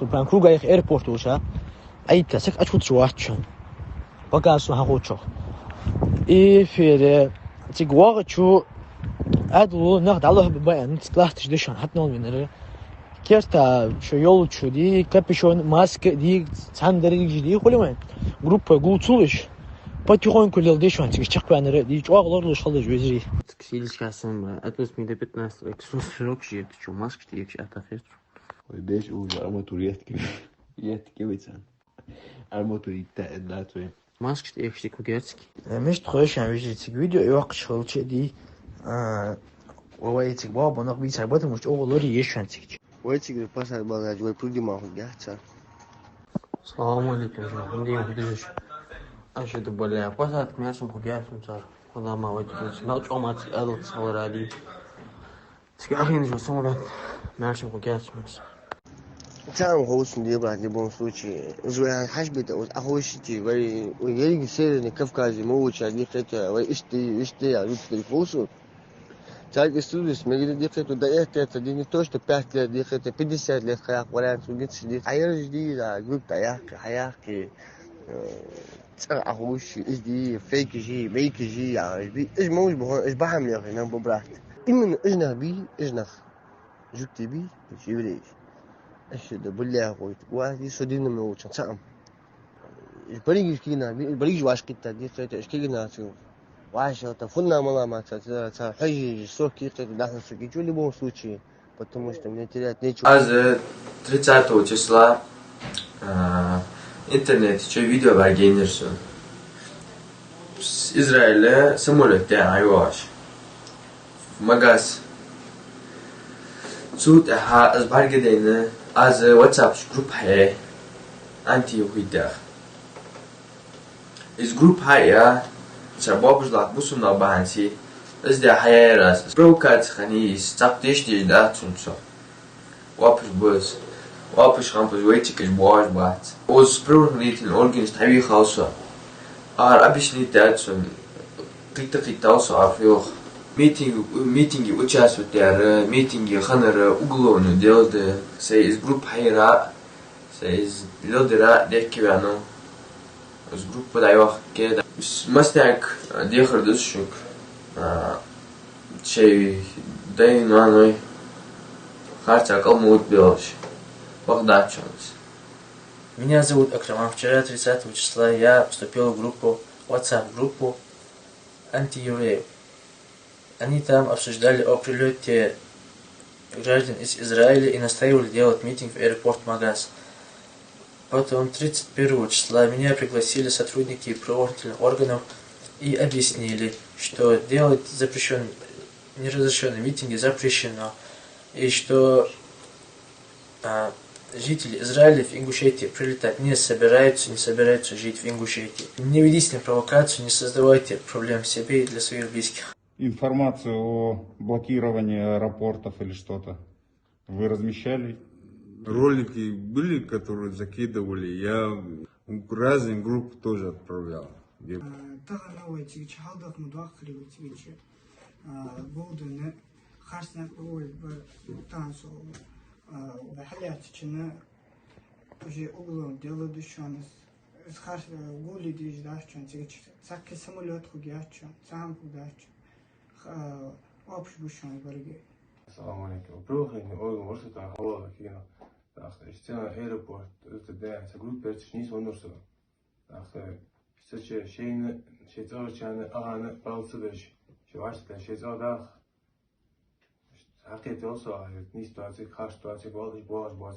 Ben Krugayık airport olsa, ay tasık açık çuvaçın. Bagasu hagoço. في تجوار شو أدو نقد الله ببين تطلع تجدشون حتى نقول من كيرتا شو يول شو دي كابيشون ماسك دي ساندري جدي كل ما جروب قوتولش باتيخون كل الديشون تيجي بانر دي جو أغلر لش خلص جوزري Сидишь касом, отнес мне до 15, экструс широк шиет, что маск ты их атафет. وديش وجا أرماتوريات كده يات كيوتسان أرماتوريات تاعت وين Маск ты их штик угерцки. مش تخش يعني بيجي تيجي فيديو يوقع شغل دي ووايتك بابا نق بيتك بس مش أغلر يشون تيجي ويتك الباس هذا بقى جوي برودي ما هو جاهز السلام عليكم عندي مدرش أشهد بالله بس ماشي مخجات مصار والله ما ودي ما أتوقع أدل تصور علي تكاخين شو صورت ماشي مخجات مصار تعرف هو سندي بعد يبون سوتشي زوي حشبت أو أخوي شتي ويجي يصير كفكازي مو شادي خته ويشتي على التلفوسو تعرف السودس ما يقدر يخته ده تديني توش تبعت له دي خته 50 لك خياق ولا سودت شديد حياة جديدة جروب تاعك حياك أخوش إيش دي فيك جي ميك جي عارفي إيش موج بهون إيش بعمل يا أخي نام ببرات إمن إجنا بي إجنخ جبتي بي بتجي بريش إيش ده بالله أخوي وادي سودين من وجه سام البريج كينا البريج واش كتا دي خيت إيش كينا شو واش تفنا ملا ما تا حي سوق كي خيت داخل سوق جو اللي بون سوتشي потому что мне терять нечего. Аз 30 числа интернет что видео var gelirsin. İsrail'e самолет ayvaş. Magas. Sud ha az bargedene az WhatsApp group hay anti yuhida. Is group hay ya şababız lat bu sunna bahansi. İz de hayras. Brokat khanis taptiş de da tunso. Wapış bus. Wapış kampus waitik boğaz bat. Oz prognit in organs tabi khausa. Объяснить дальше. Какие-то арфиох. Митинги участвовали, митинги ханера угловно делали. Се из групп хайра, се из лидера декивано. Из группы дайвах кеда. Мастяк дехар душук. Чей дай наной. Харчак алмут белош. Багдачанс. Меня зовут Акрам. Вчера, 30 числа, я вступил в группу, WhatsApp-группу антиевреев. Они там обсуждали о прилете граждан из Израиля и настаивали делать митинг в аэропорт Магаз. Потом 31 числа меня пригласили сотрудники правоохранительных органов и объяснили, что делать неразрешенные митинги запрещено. И что жители Израиля в Ингушетии прилетать не собираются жить в Ингушетии. Не ведитесь на провокацию, не создавайте проблем себе и для своих близких. Информацию о блокировании аэропортов или что-то вы размещали? Ролики были, которые закидывали, я разные группы тоже отправлял. وحليت كنا وجي أقولون ديالو دشون إسخار قولي ديج داشون تيجي ساكي سمولات خوجاتشون سام خوجاتشون وابش بشون برجع. السلام عليكم. بروح إني أول مرة تحول كنا أخذ اشتغل أيربورت تبع سجروب بيرتشنيس ونرسل أخذ شيء تغير كان أنا بالصدق شو عشت شيء تغير حقيقة توصل نيست توصل خاص توصل واضح باز